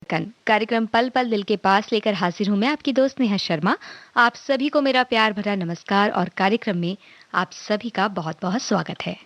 कार्यक्रम पल पल दिल के पास लेकर हाजिर हूं मैं आपकी दोस्त नेहा शर्मा। आप सभी को मेरा प्यार भरा नमस्कार और कार्यक्रम में आप सभी का बहुत बहुत स्वागत है।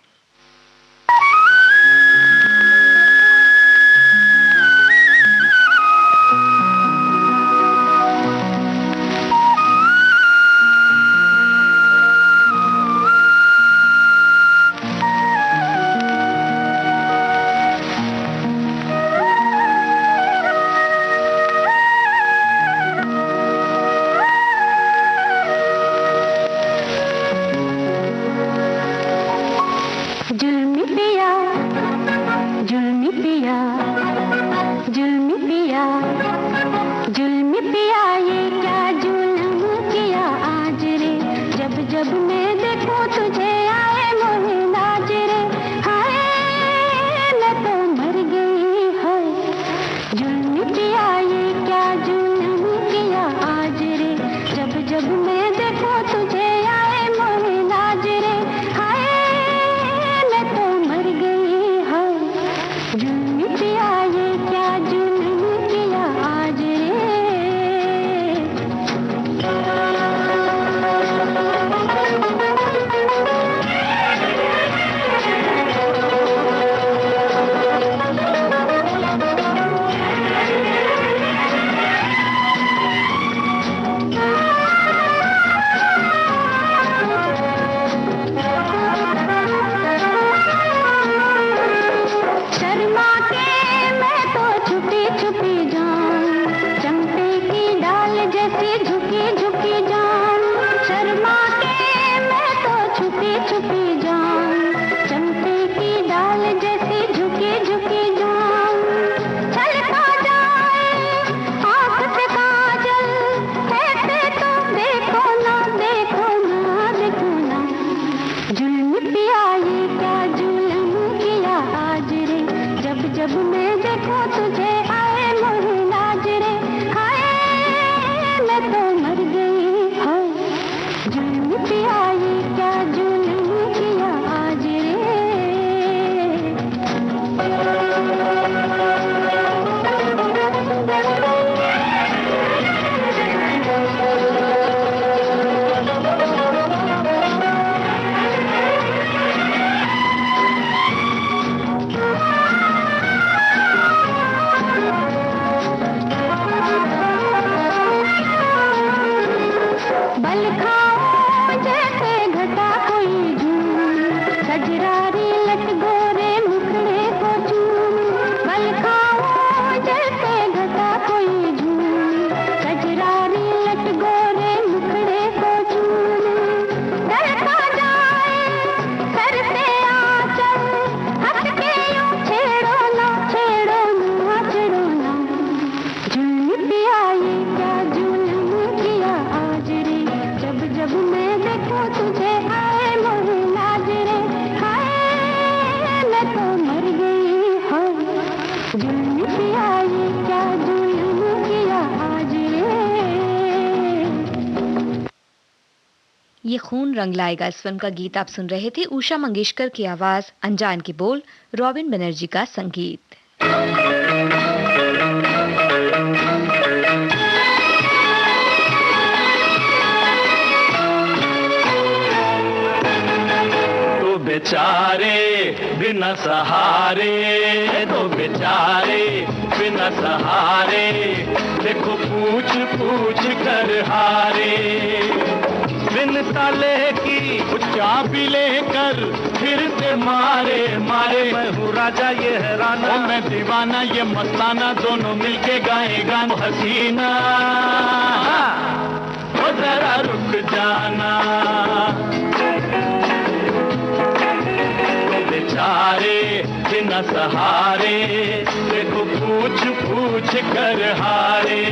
ये खून रंग लाएगा इस फिल्म का गीत आप सुन रहे थे। उषा मंगेशकर की आवाज, अनजान के बोल, रॉबिन बनर्जी का संगीत। तो बेचारे बिना सहारे, तो बेचारे बिना सहारे, देखो पूछ पूछ कर हारे। बिन ताले की चाबी लेकर फिर से मारे मारे। मैं हूँ राजा ये है राना, मैं दीवाना ये मस्ताना, दोनों मिलके गाए गाना। हसीना वो जरा रुक जाना, तो बेचारे बिना सहारे, देखो पूछ पूछ कर हारे।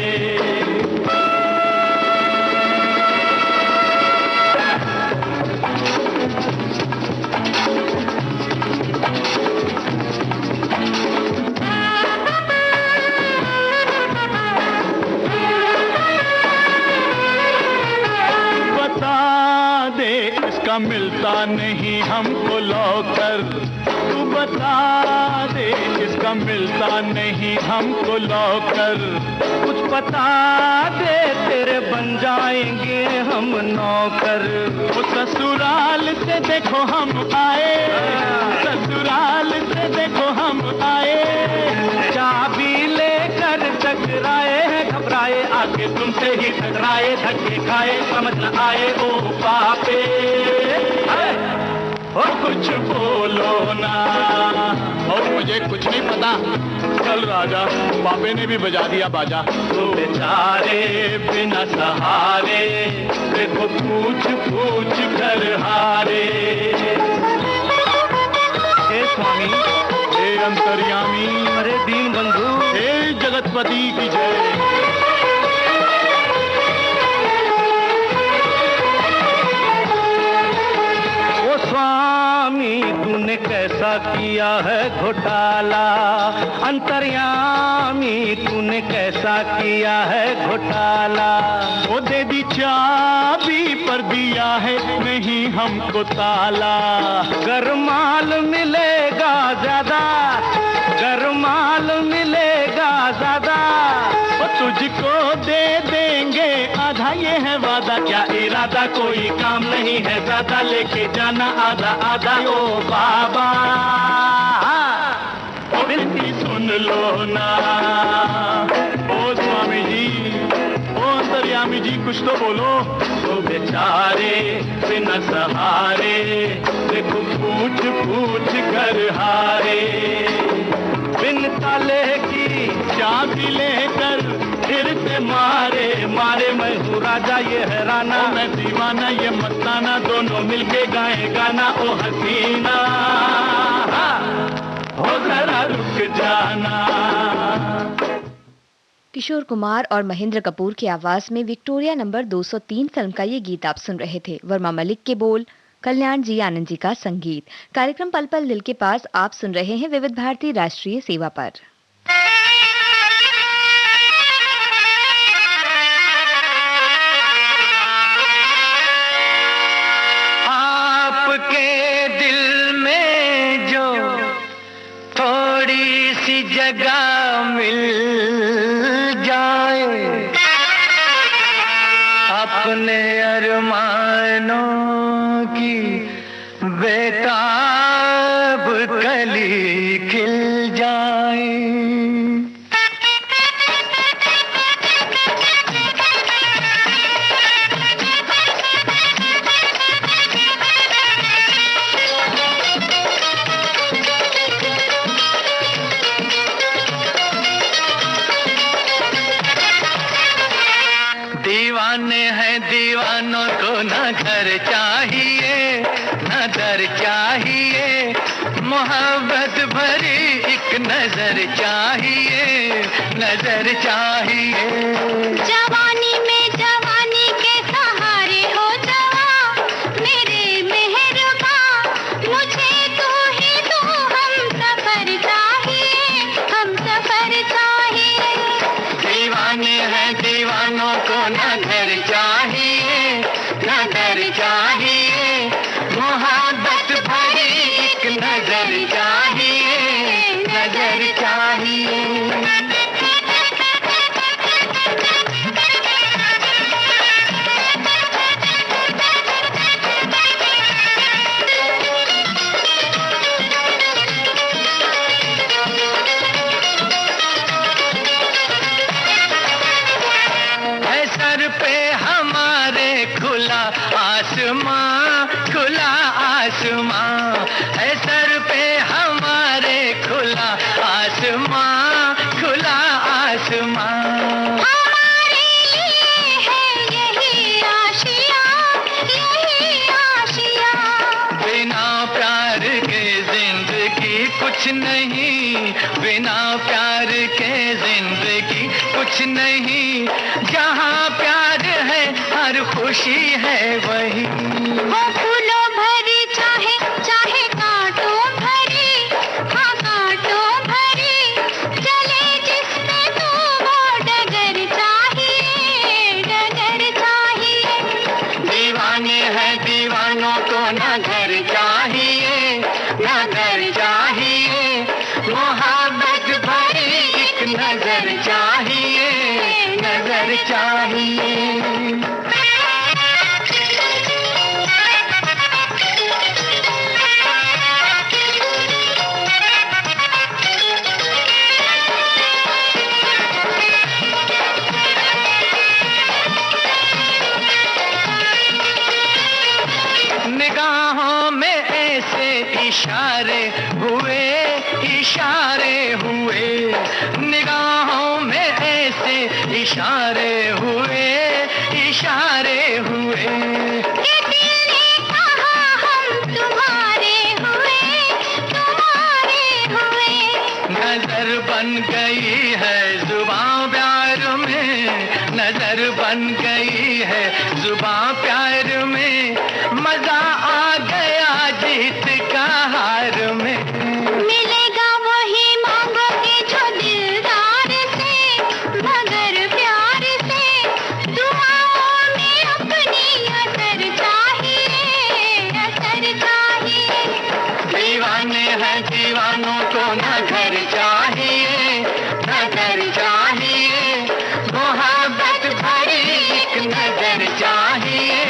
मिलता नहीं हमको लौकर, तू बता दे किसका मिलता नहीं हमको लौकर, कुछ बता दे तेरे बन जाएंगे हम नौकर। वो ससुराल से देखो हम आए, ससुराल से देखो हम आए, चाबी लेकर टकराए हैं घबराए, आके तुमसे ही टकराए, धक्के खाए समझ न आए ओ पापे। ओ कुछ बोलो ना। और मुझे कुछ नहीं पता। चल राजा, पापे ने भी बजा दिया बाजा। तो बेचारे बिना सहारे, देखो पूछ पूछ कर हारे। हे स्वामी, हे अंतर्यामी, अरे दीन बंधु, हे जगतपति की जय। ओ स्वामी तूने कैसा किया है घोटाला, अंतर्यामी तूने कैसा किया है घोटाला। वो दे दी चाबी पर दिया है नहीं हमको ताला। गरमाल मिलेगा ज्यादा, गरमाल मिलेगा ज्यादा, वो तुझको दे देंगे आधा ये है वादा। क्या इरादा कोई काम नहीं है ज्यादा, लेके जाना आधा आधा। ओ बाबा ओ विनती सुन लो ना। ओ स्वामी जी, ओ अंतर्यामी जी कुछ तो बोलो। तो बेचारे बिना सहारे, देखो पूछ पूछ कर हारे। बिन ताले की चाबी लेकर फिर से मारे मारे, मैं हूँ राजा ये है राना, मैं दीवाना ये मस्ताना, दोनों मिलके गाए गाना। ओ हसीना हो जरा रुक जाना। किशोर कुमार और महेंद्र कपूर की आवाज में विक्टोरिया नंबर 203 फिल्म का ये गीत आप सुन रहे थे। वर्मा मलिक के बोल, कल्याण जी आनंद जी का संगीत। कार्यक्रम पल पल दिल के पास आप सुन रहे हैं विविध भारती राष्ट्रीय सेवा पर। आपके दिल में जो थोड़ी सी जगह मिल जाए, अपने अरमानों की बेताब कली खिल जाए। दीवाने हैं दीवानों को न घर चाहिए न दर चाहिए, मोहब्बत भरी एक नजर चाहिए, नजर चाहिए। जवानी में जवानी के सहारे हो जवा, मेरे मेहरबा मुझे तू ही तू, हम सफर चाहिए, हम सफर चाहिए। दीवाने हैं दीवानों को न घर चाहिए न दर चाहिए, मोहब्बत भरी एक नजर चाहिए, नजर चाहिए। सर पे हमारे खुला आसमां, खुला आसमां है सर पे हमारे, खुला आसमां, खुला आसमां। हमारे लिए है यही आशिया, यही आशिया। बिना प्यार के जिंदगी कुछ नहीं, बिना प्यार के जिंदगी कुछ नहीं। जहाँ प्यार है हर खुशी है वही, वो फूलों भरी चाहे चाहे कांटों भरी, हाँ कांटों भरी, चले जिसमें तू वो डगर चाहिए, डगर चाहिए। दीवाने हैं दीवानों को न घर चाहिए न घर चाहिए। इशारे हुए, इशारे हुए। कि दिल ने कहा हम तुम्हारे हुए, तुम्हारे हुए। नजर बन गई है जुबां प्यार में, नजर बन गई है जुबां प्यार में। मजा आ गया जीत का हार में। मिलेगा वही मांगोगे जो दिलदार से, मगर प्यार से। दुआओं में अपनी असर चाहिए, असर चाहिए। दीवाने हैं दीवानों को न घर चाहिए, न घर चाहिए। मोहब्बत भरी एक नजर चाहिए,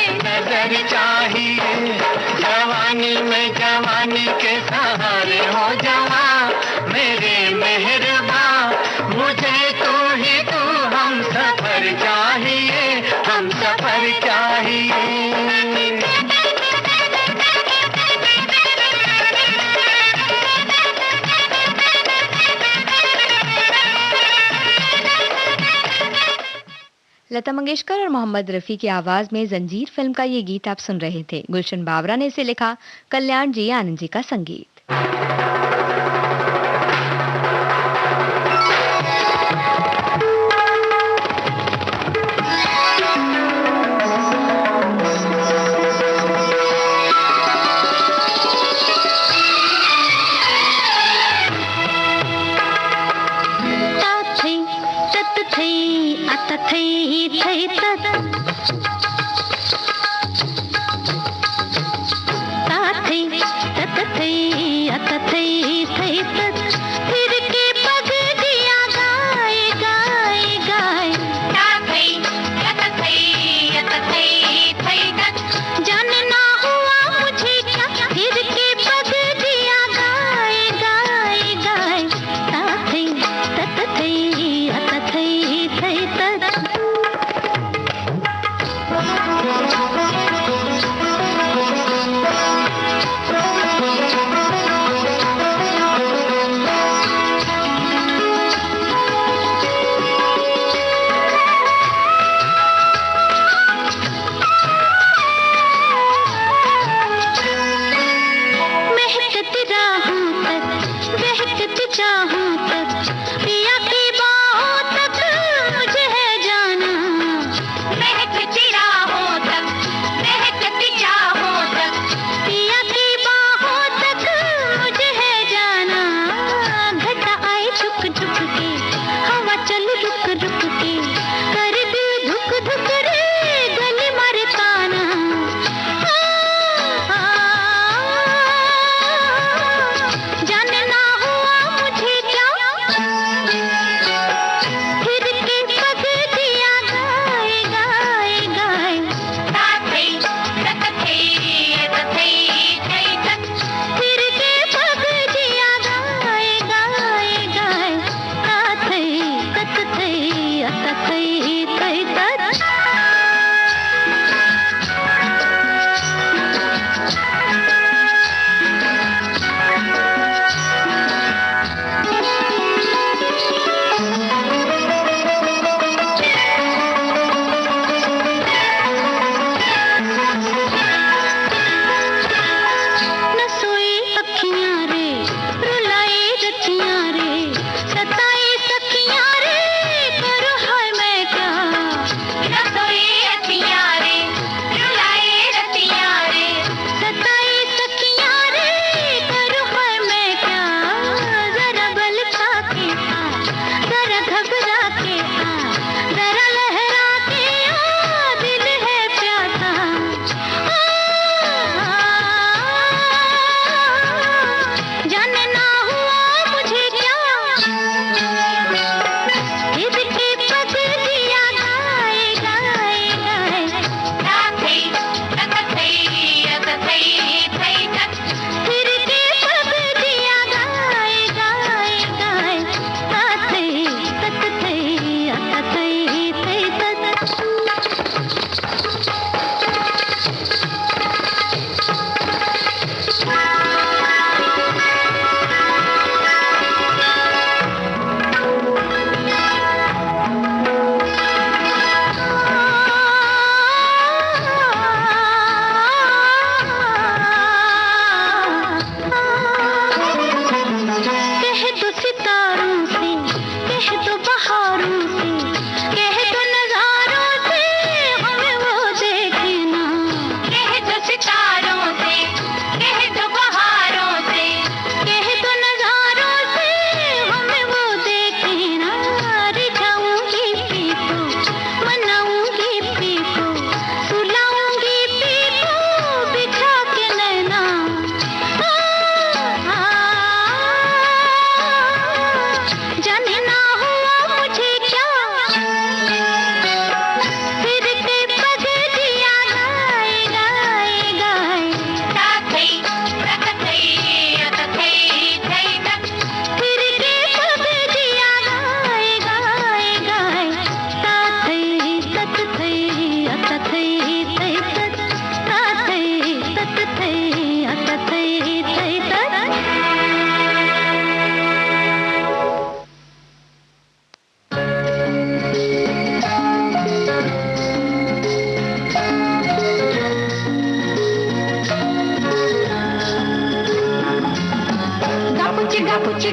नजर चाहिए। जवानी में जवानी के सहारे हो जवां मेरे मेहरबा। मुझे तू ही तू हम सफर चाहिए, हम सफर चाहिए। लता मंगेशकर और मोहम्मद रफ़ी की आवाज में जंजीर फिल्म का ये गीत आप सुन रहे थे। गुलशन बावरा ने इसे लिखा, कल्याण जी आनंद जी का संगीत।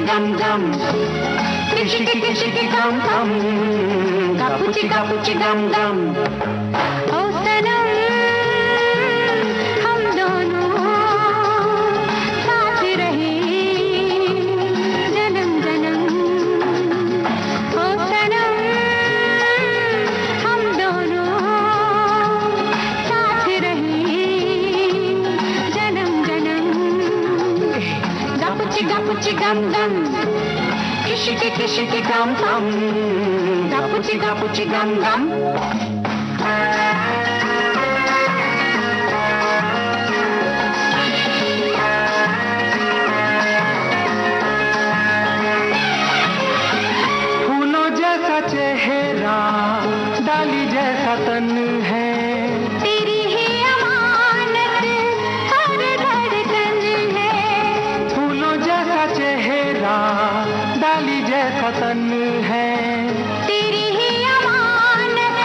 गम गम, किशिकी गम गम, गापुची गम गम। ओ सनम हम दोनों साथ रहे जन्म जन्म। ओ सनम हम दोनों साथ रहे जन्म जन्म। गापुची गम गम, किशिकी गम गम, गापुची गम गम। फूलों जैसा चेहरा, डाली जैसा तन है, तेरी ही अमानत हर धड़कन है। फूलों जैसा चेहरा, डाली जैसा तन है, तेरी ही अमानत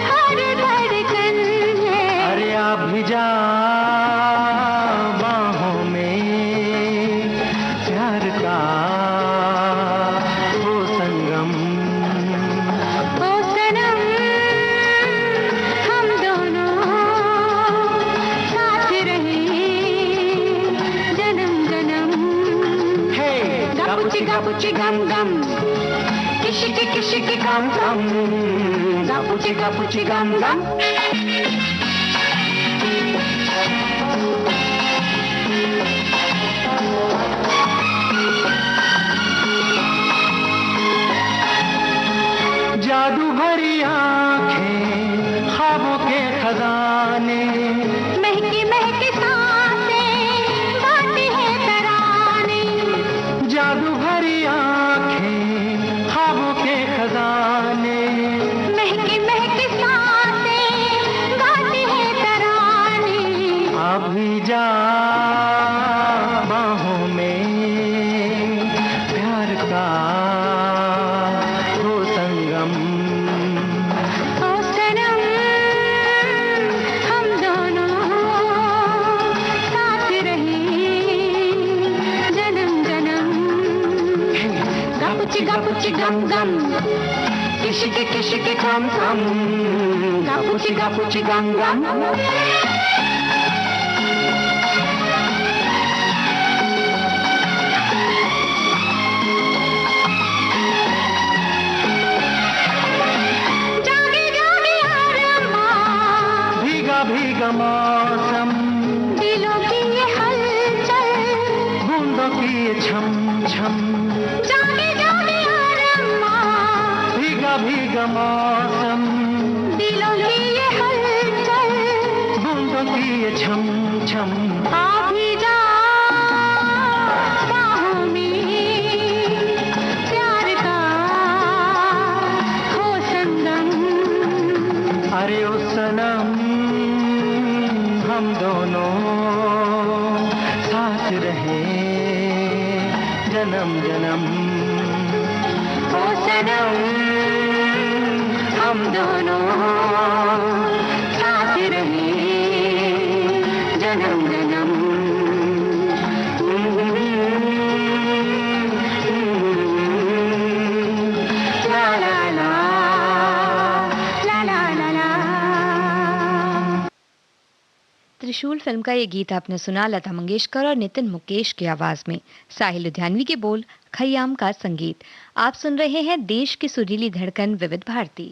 हर धड़कन है। अरे आ भी जा बाहों में, प्यार का वो संगम। ओ सनम हम दोनों साथ रहे जन्म जन्म। हे गापुची गम गम, किशिकी गम गम, गापुची गम गम। जादू भरी आंखें, ख्वाबों के खजाने, महकी महकी सांसें गाती है तराने। जादू भरी आंखें, ख्वाबों के खजाने, महकी महकी सांसें गाती है तराने। अभी जा बाहों में, प्यार का वो संगम। ओ सनम हम दोनों साथ रहे जन्म जन्म। गापुची गम गम, किशिकी गम गम, गापुची गम गम। जागे जागे आरमा, भीगा भीगा मौसम, दिलों की ये हलचल। बूंदों की ये छम छम, जागे जागे आरमा, भीगा भीगा मौसम, दिलों की ये हलचल। बूंदों की ये छम छम। आ भी जा बाहों में, प्यार का हो संगम। अरे ओ सनम हम दोनों साथ रहे जन्म जन्म। ओ सनम हम दोनों साथ रहे जन्म जन्म। ला ला ला, ला ला ला ला। त्रिशूल फिल्म का ये गीत आपने सुना लता मंगेशकर और नितिन मुकेश की आवाज में। साहिल लुधियानवी के बोल, खयाम का संगीत। आप सुन रहे हैं देश की सुरीली धड़कन विविध Bharti.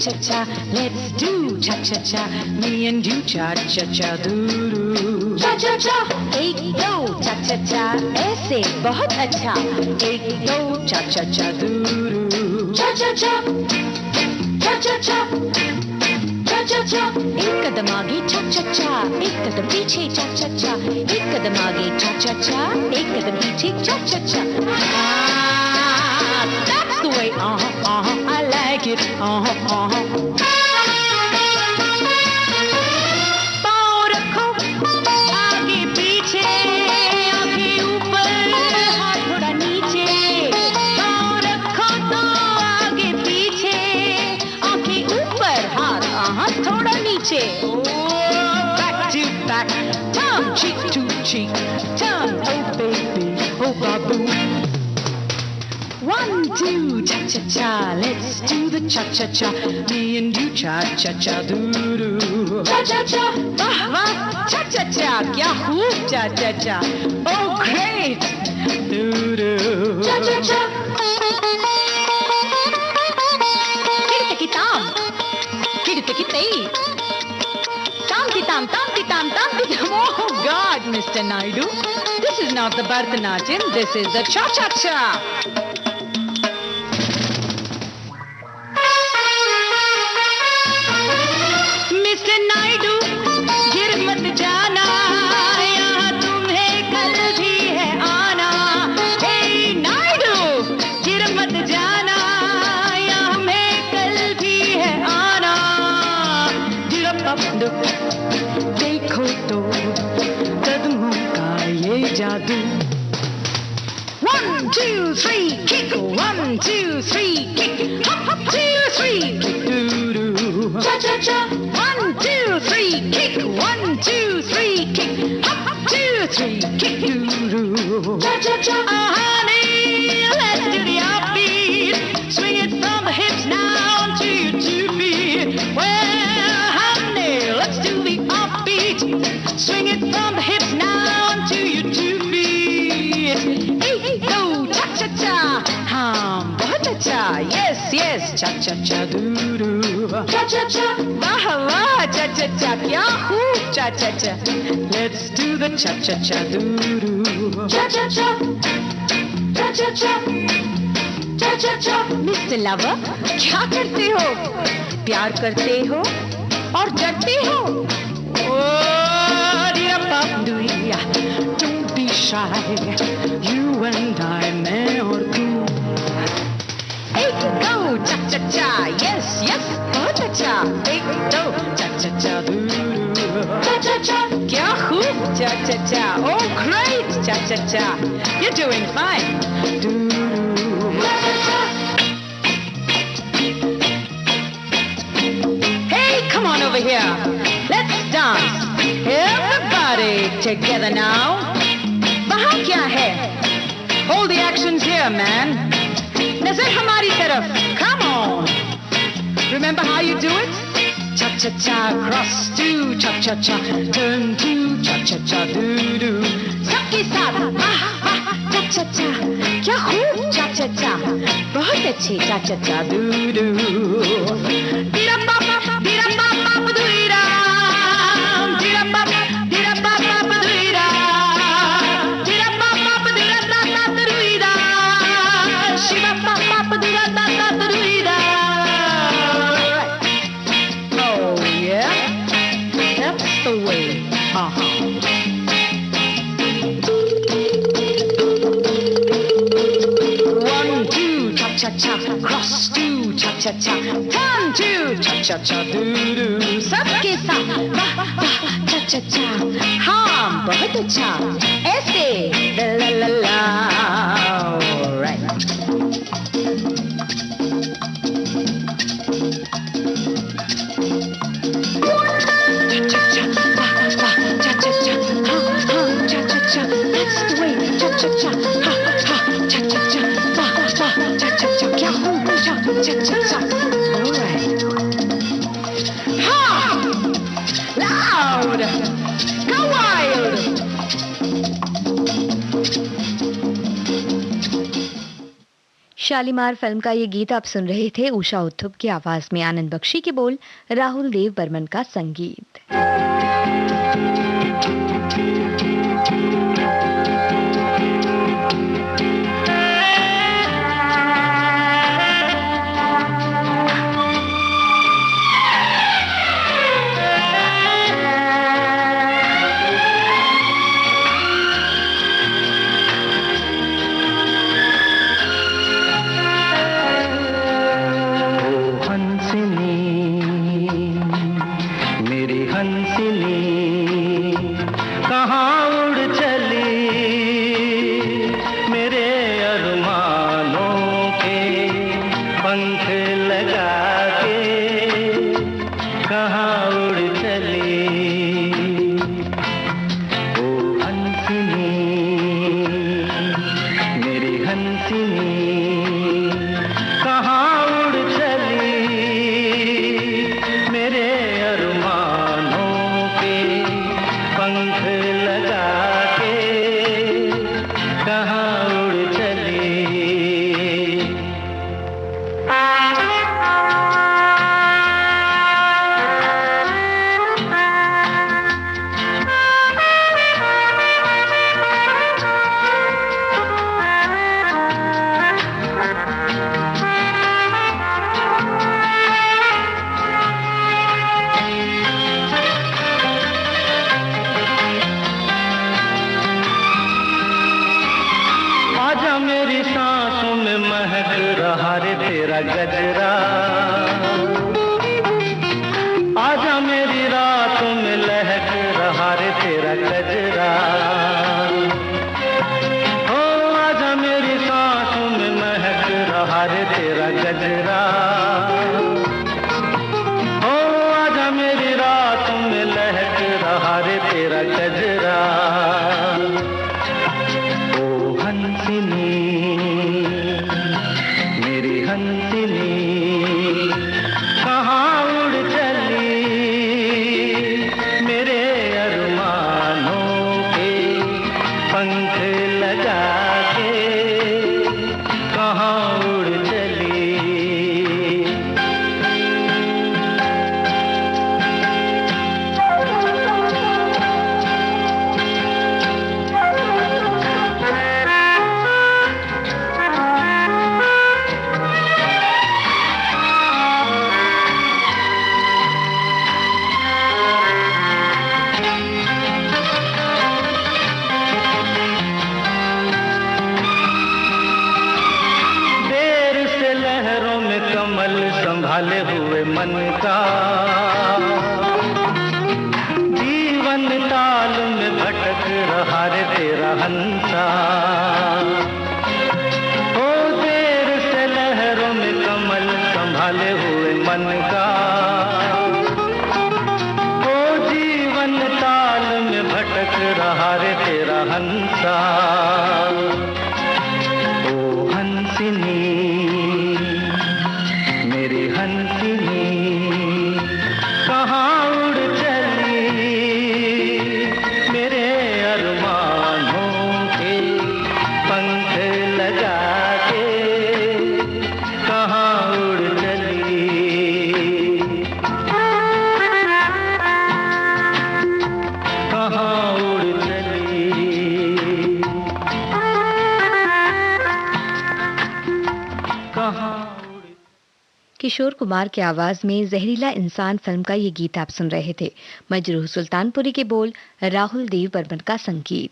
Cha-cha, let's do cha-cha-cha, me and you cha-cha-cha, doo-doo. Cha-cha-cha, एक दो cha-cha-cha, ऐसे बहुत अच्छा, एक दो cha-cha-cha, doo-doo. cha-cha-cha, cha-cha-cha, एक कदम आगे चा चा चा, एक कदम पीछे चा चा चा, एक कदम आगे चा चा चा, एक कदम पीछे चा चा चा. That's the way. I like it. पाँव रखो आगे पीछे, आंखें ऊपर हाथ थोड़ा नीचे. पाँव रखो तो आगे पीछे, आंखें ऊपर हाथ थोड़ा नीचे. Back to back, turn cheek to cheek, turn oh baby, oh babu. 1, 2, cha cha cha, let's do the cha cha cha. Me and you cha cha cha doo doo. Cha cha cha, wah wah, cha cha cha, kya खूब cha cha cha. Oh great, doo doo. Cha cha cha. Kirtaki tam, kirtaki tei. Tam ki tam, tam ki tam, tam ki tam. Oh God, Mr. Naidu, this is not the Bharatanatyam, this is the cha cha cha. Mr. Naidu, गिर मत जाना, यहाँ तुम्हें कल भी है आना. Hey Naidu, गिर मत जाना, यहाँ हमें कल भी है आना. देखो तो कदमों का ये जादू. 1, 2, 3, kick. 1, 2, 3, kick. Hop, hop, 2, 3, kick. Doo doo. Cha cha cha. 1, 2, 3, kick. 1, 2, 3, kick. Hop, hop, 2, 3, kick. Doo doo. Cha cha cha. Honey, let's do the offbeat. Swing it from the hips now to your 2 feet. Well, honey, let's do the offbeat. Swing it from the hips now to your 2 feet. Hey, go, cha cha cha. Bahut acha. Yes, yes, cha cha cha doo doo. Cha cha cha. Wah wah, cha cha cha. Kya khoob cha cha cha. Let's do the cha cha cha doo doo. Cha cha cha. Cha cha cha. Cha cha cha. Mr. Lover, क्या करते हो? प्यार करते हो और डरते हो? Oh, dear Papduya, don't be shy. You and I, मैं और तू. एक दो cha cha cha, yes yes, बहुत अच्छा. एक दो cha cha cha doo doo. Cha cha cha, क्या खूब cha cha cha. Oh great cha cha cha, you're doing fine. Doo doo. Cha cha cha. Hey, come on over here. Let's dance. Everybody together now. वहाँ क्या है? Hold the actions here, man. नजर हमारी तरफ. Come on. Remember how you do it? Cha cha cha, cross to cha cha cha, turn to cha cha cha doo doo. सबके साथ cha cha cha, क्या खूब cha cha cha. बहुत अच्छे cha cha cha doo doo. Dira pa pa dira pa pa dira. Dira pa pa dira pa pa dira. Dira pa pa dira ta ta dira. Shiva pa pa dira ta ta dira. Oh yeah, that's the way. Cha cha, cross to cha cha cha, turn to cha cha cha doo doo. सबके साथ वाह वाह cha cha cha, हाँ बहुत अच्छा. ऐसे la la la la. Alright. Cha cha cha, wah wah cha cha cha, हाँ हाँ cha cha cha. That's the way. Cha cha cha, ha ha cha cha cha, wah wah cha cha cha. क्या खूब cha cha cha cha. Alright. Ha! Loud. Go wild. Shalimar film का ये गीत आप सुन रहे थे उषा उत्थुप की आवाज में. आनंद बख्शी के बोल, राहुल देव बर्मन का संगीत. लगा के कहाँ उड़ चली। गजरा आजा मेरी रात में लहक रहा रे तेरा गजरा। हो आजा मेरी सांसों में महक रहा रे तेरा गजरा। हो आजा मेरी रात में लहक रहा रे तेरा गजरा। ओ हंसिनी हंसिनी कहाँ उड़ चली। मेरे अरमानों के पंख लगा के कहाँ उड़ चली। संभाले हुए मन का जीवन ताल में भटक रहा रे तेरा हंसा। ओ देर से लहरों में कमल संभाले हुए मन का। ओ जीवन ताल में भटक रहा रे तेरा हंसा। ओ हंसिनी मेरी हंसिनी कहाँ उड़ चली। मेरे अरमानों के पंख लगा के कहाँ उड़ चली। कहाँ उड़ चली। कहाँ किशोर कुमार की आवाज में जहरीला इंसान फिल्म का ये गीत आप सुन रहे थे। मजरूह सुल्तानपुरी के बोल, राहुल देव बर्मन का संगीत।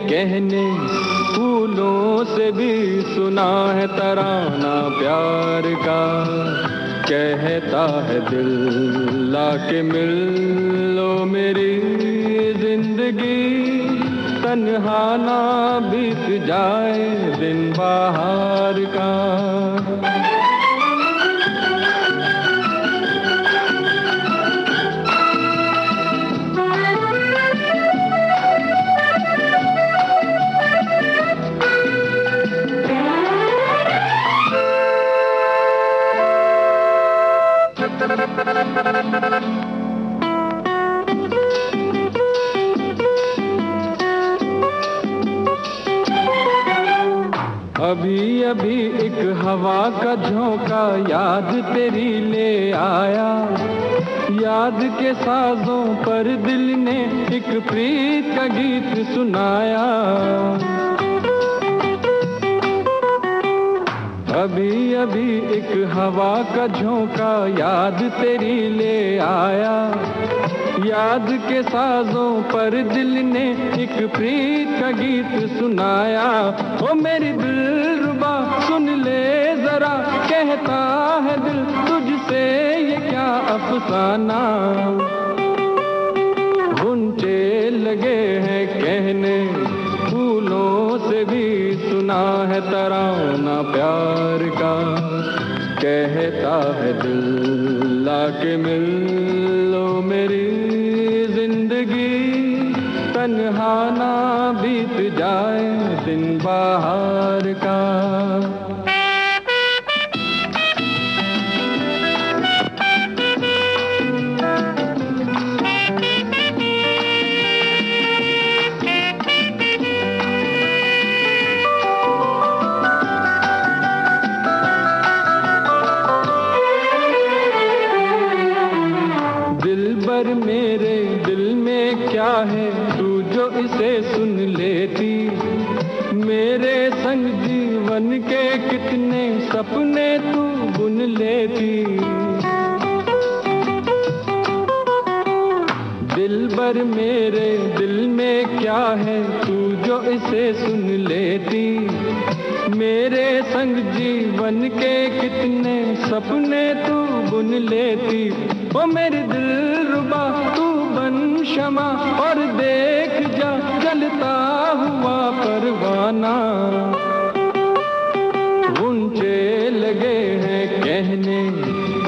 कहने फूलों से भी सुना है तराना प्यार का। कहता है दिल लाके मिल लो मेरी जिंदगी। तन्हा ना बीत जाए दिन बाहर का। अभी अभी एक हवा का झोंका याद तेरी ले आया। याद के साजों पर दिल ने एक प्रीत का गीत सुनाया। अभी अभी एक हवा का झोंका याद तेरी ले आया। याद के साजों पर दिल ने एक प्रीत का गीत सुनाया। ओ मेरी दिलरुबा सुन ले जरा कहता है दिल तुझसे ये क्या अफसाना। घुंटे लगे हैं कहने फूलों से भी सुना है तराना प्यार का। कहता है दिल लाके मिल लो मेरी जिंदगी, तन्हा ना बीत जाए दिन बाहर का। मेरे दिल में क्या है तू जो इसे सुन लेती, मेरे संग जीवन के कितने सपने तू बुन लेती। दिलबर मेरे दिल में क्या है तू जो इसे सुन लेती, मेरे संग जीवन के कितने सपने तू बुन लेती। ओ मेरे दिलरुबा तू बन शमा और देख जा जलता हुआ परवाना। ऊंचे लगे हैं कहने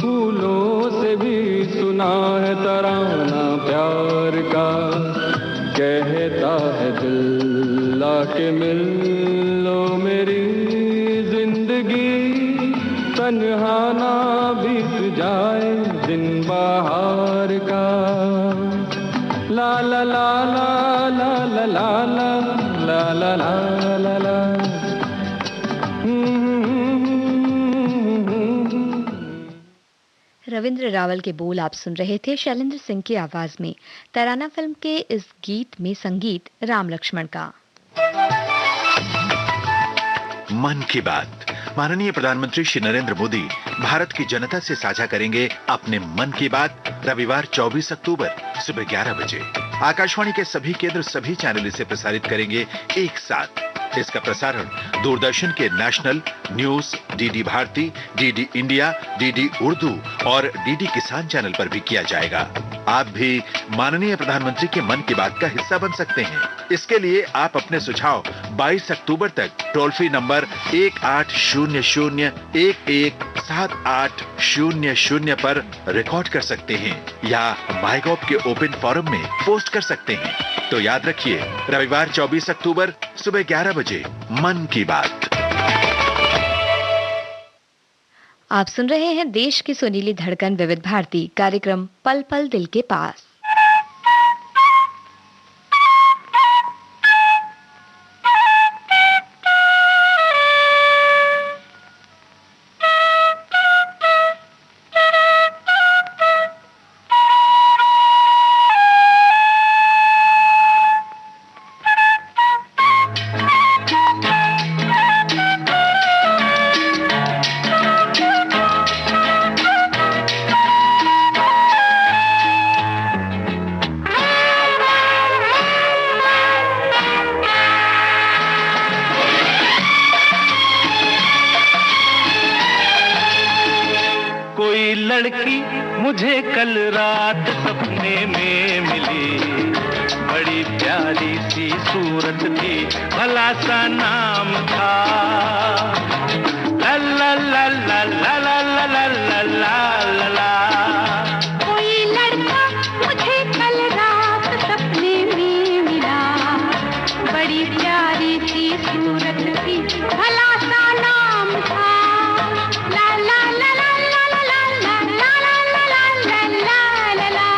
फूलों से भी सुना है तराना प्यार का। कहता है दिल लाके मिल लो मेरी जिंदगी, तन्हा ना बीत जाए दिन बाहर का। ला ला ला ला ला ला ला ला ला ला ला ला। रविंद्र रावल के बोल आप सुन रहे थे शैलेंद्र सिंह की आवाज में। तराना फिल्म के इस गीत में संगीत राम लक्ष्मण का। मन की बात। माननीय प्रधानमंत्री श्री नरेंद्र मोदी भारत की जनता से साझा करेंगे अपने मन की बात रविवार 24 अक्टूबर सुबह 11 बजे। आकाशवाणी के सभी केंद्र सभी चैनल इसे प्रसारित करेंगे एक साथ। इसका प्रसारण दूरदर्शन के national news, DD Bharati, DD India, DD Urdu और डीडी किसान चैनल पर भी किया जाएगा। आप भी माननीय प्रधानमंत्री के मन की बात का हिस्सा बन सकते हैं। इसके लिए आप अपने सुझाव 22 अक्टूबर तक टोल फ्री नंबर 1800-117800 पर रिकॉर्ड कर सकते हैं या माईगॉव के ओपन फोरम में पोस्ट कर सकते हैं। तो याद रखिए, रविवार 24 अक्टूबर सुबह 11 बजे मन की बात। आप सुन रहे हैं देश की सुनीली धड़कन विविध भारती, कार्यक्रम पल पल दिल के पास। लड़की मुझे कल रात सपने में मिली, बड़ी प्यारी सी सूरत थी, भला सा नाम था ला ला ला ला ला ला ला ला ला ला। कोई लड़का मुझे कल रात सपने में मिला, बड़ी प्यारी सी सूरत थी, भला सा नाम था ला ला ला ला ला ला ला ला ला ला ला ला।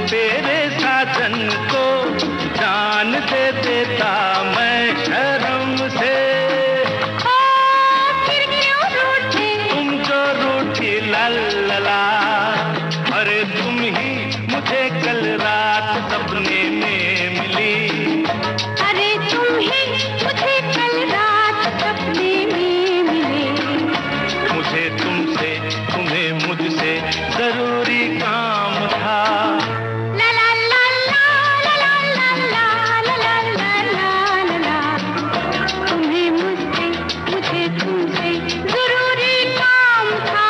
तेरे साजन को जान दे देता मैं शर्म से। फिर क्यों रूठे तुम जो रूठी ला ला ला, अरे तुम ही मुझे कल रात सपने में मिली। अरे तुम ही मुझे कल रात सपने में मिले। मुझे तुमसे तुम्हें मुझसे जरूरी काम था। ला ला ला ला ला ला ला ला ला ला ला ला ला। तुम्हें मुझसे मुझे तुमसे जरूरी काम था।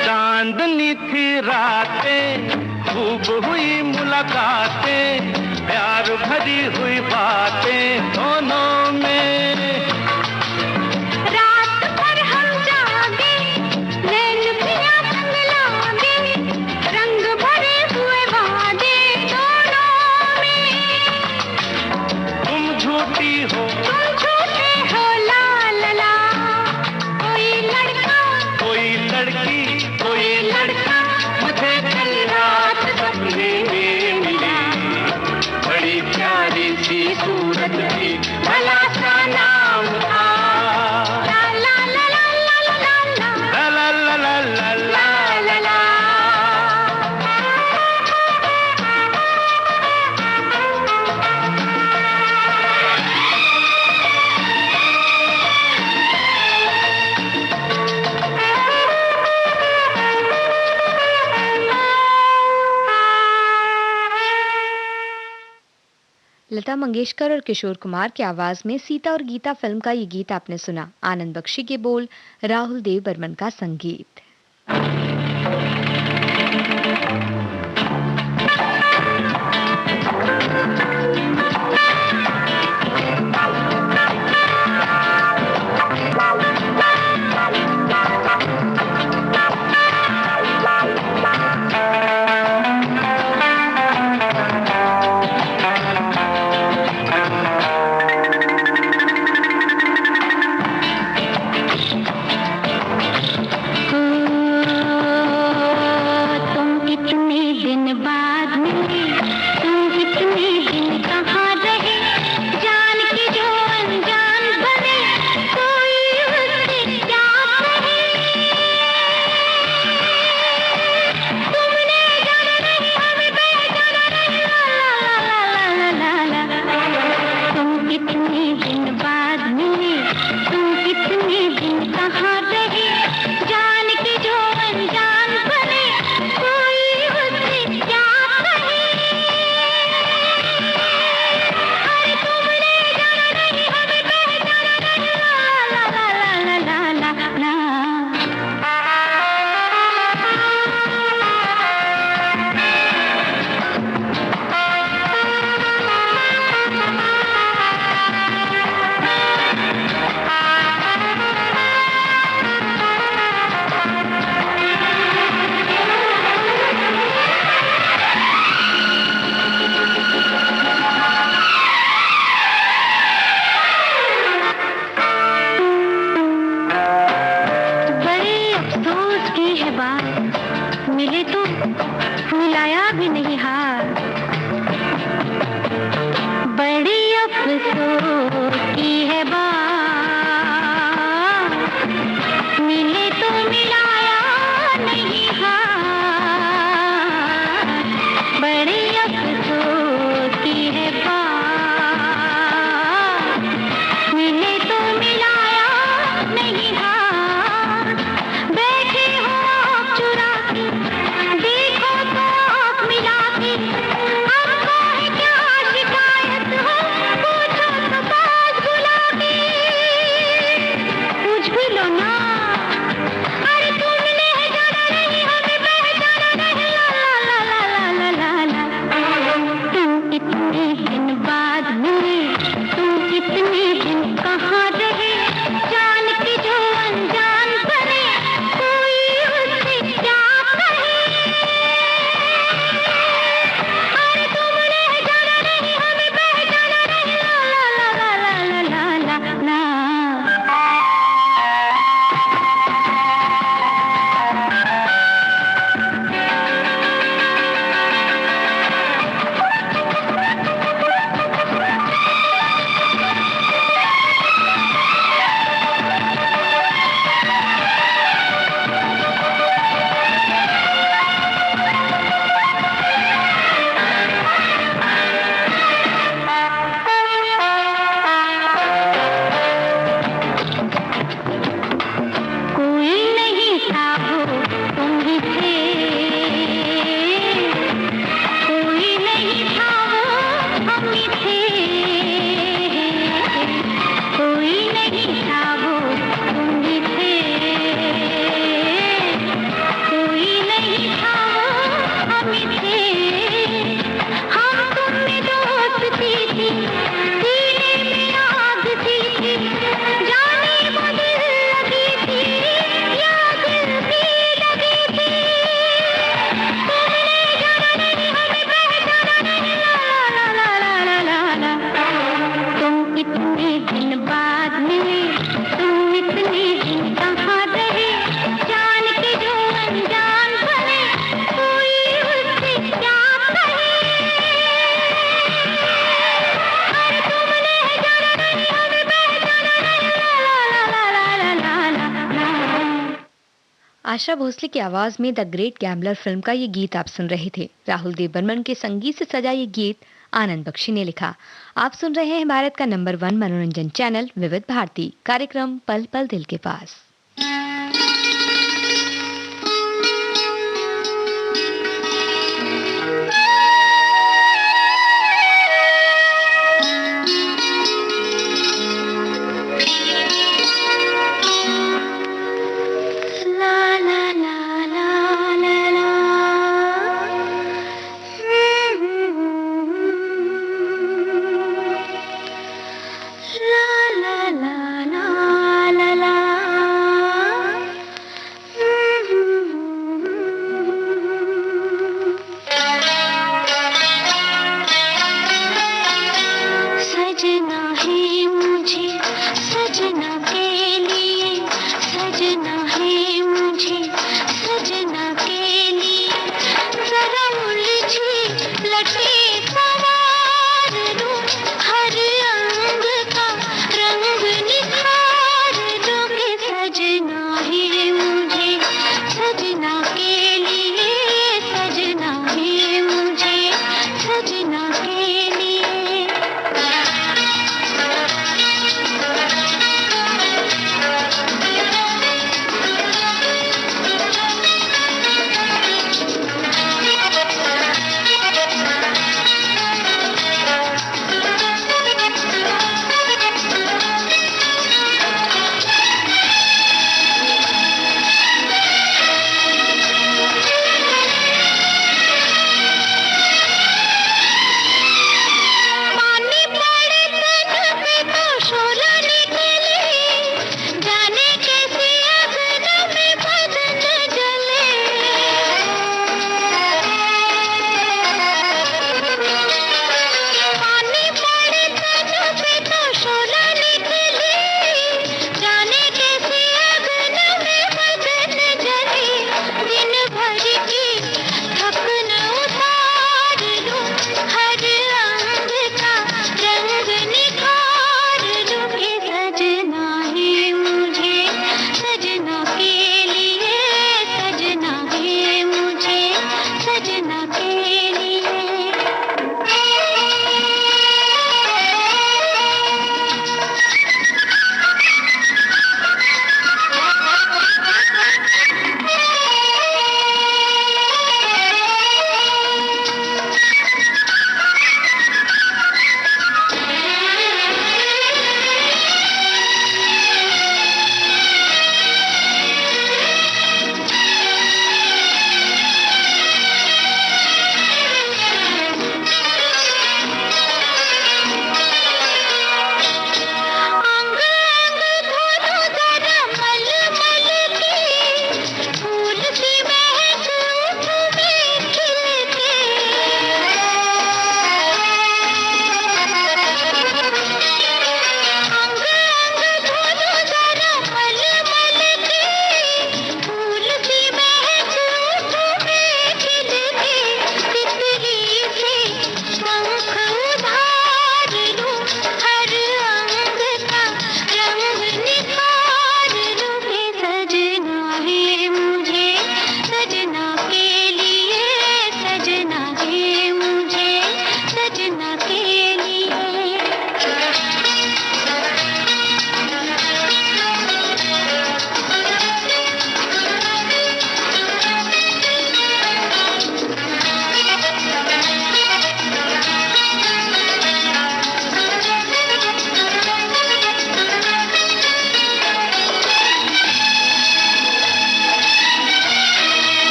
चांदनी थी रातें, खूब हुई मुलाकातें, प्यार भरी हुई बातें दोनों में। रात भर हम जागे, नैन पिया संग लागे, रंग भरे हुए वादे दोनों में। तुम झूठी हो तुम झूठे हो ला ला ला। कोई लड़का कोई लड़की कोई लड़का मुझे कल रात सपने में मिली। बड़ी प्यारी सी सूरत थी, भला सा नाम था। ला ला ला ला ला ला ला ला ला ला ला ला ला। ला ला। लता मंगेशकर और किशोर कुमार की आवाज में सीता और गीता फिल्म का ये गीत आपने सुना। आनंद बख्शी के बोल, राहुल देव बर्मन का संगीत। ओ आशा भोसले की आवाज में द ग्रेट गैम्बलर फिल्म का ये गीत आप सुन रहे थे। राहुल देव बर्मन के संगीत से सजा ये गीत आनंद बख्शी ने लिखा। आप सुन रहे हैं भारत का नंबर 1 मनोरंजन चैनल विविध भारती, कार्यक्रम पल पल दिल के पास।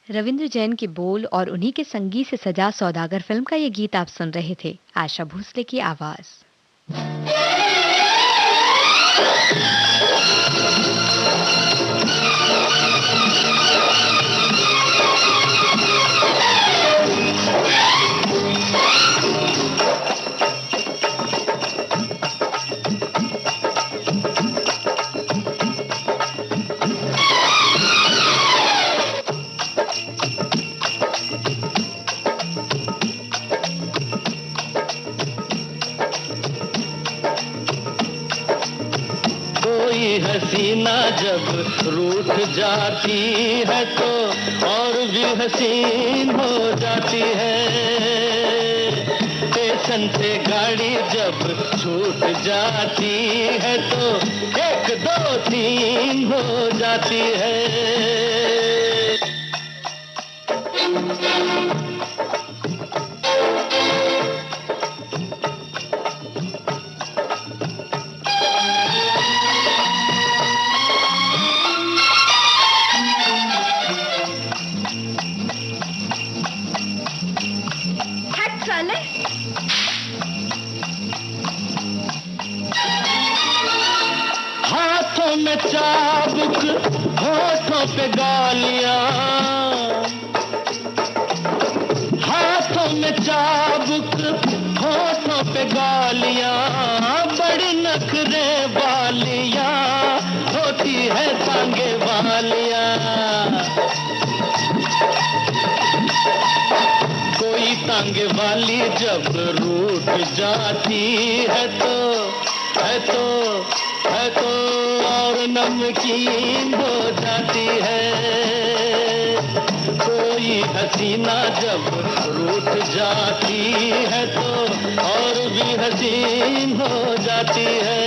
रविंद्र जैन के बोल और उन्हीं के संगीत से सजा सौदागर फिल्म का ये गीत आप सुन रहे थे। आशा भोसले की आवाज। हसीना जब रूठ जाती है तो और भी हसीन हो जाती है। स्टेशन से गाड़ी जब छूट जाती है तो 1 2 3 हो जाती है। हाथों में चाबुक होठों पे गालियां, हाथों में चाबुक होठों पे गालियां, बड़ी नखरे वालियां होती है तांगे वालियां। कोई तांगे वाली जब रूठ जाती है तो और नमकीन हो जाती है। कोई हसीना जब रूठ जाती है तो और भी हसीन हो जाती है।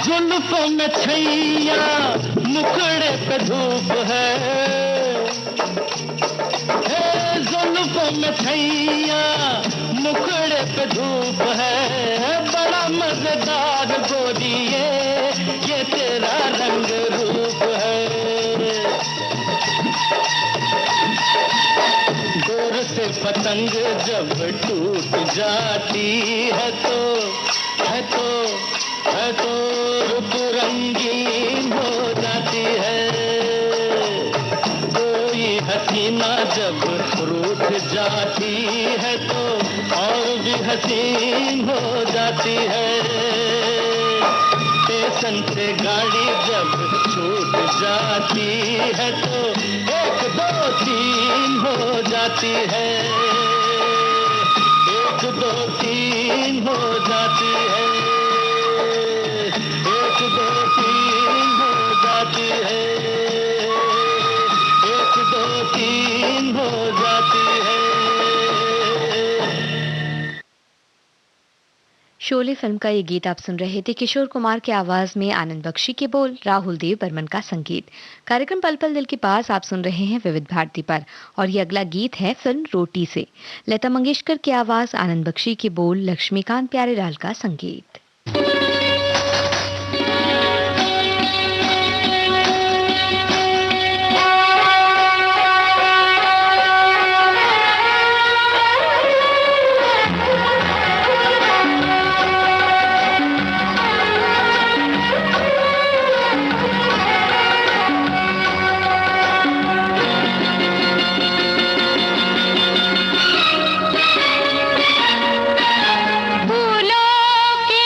जुल्फों में छैया मुखड़े पे धूप है, जुल्फों में छैया मुखड़े पे धूप है। बड़ा मजेदार गोरी ये तेरा रंग रूप है। डोर से पतंग जब टूट जाती है तो रूप रंगीन हो जाती है। कोई हसीना जब रूठ जाती है तो और भी हसीन हो जाती है। स्टेशन से गाड़ी जब छूट जाती है तो 1 2 3 हो जाती है। 1 2 3 हो जाती है। 1 2 3 हो जाती है। 1 2 3 हो जाती है। शोले फिल्म का ये गीत आप सुन रहे थे। किशोर कुमार की आवाज में आनंद बख्शी के बोल, राहुल देव बर्मन का संगीत। कार्यक्रम पल पल दिल के पास आप सुन रहे हैं विविध भारती पर, और ये अगला गीत है फिल्म रोटी से। लता मंगेशकर की आवाज, आनंद बख्शी के बोल, लक्ष्मीकांत प्यारेलाल का संगीत। फूलों के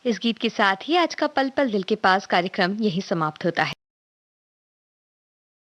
इस गीत के साथ ही आज का पल पल दिल के पास कार्यक्रम यही समाप्त होता है।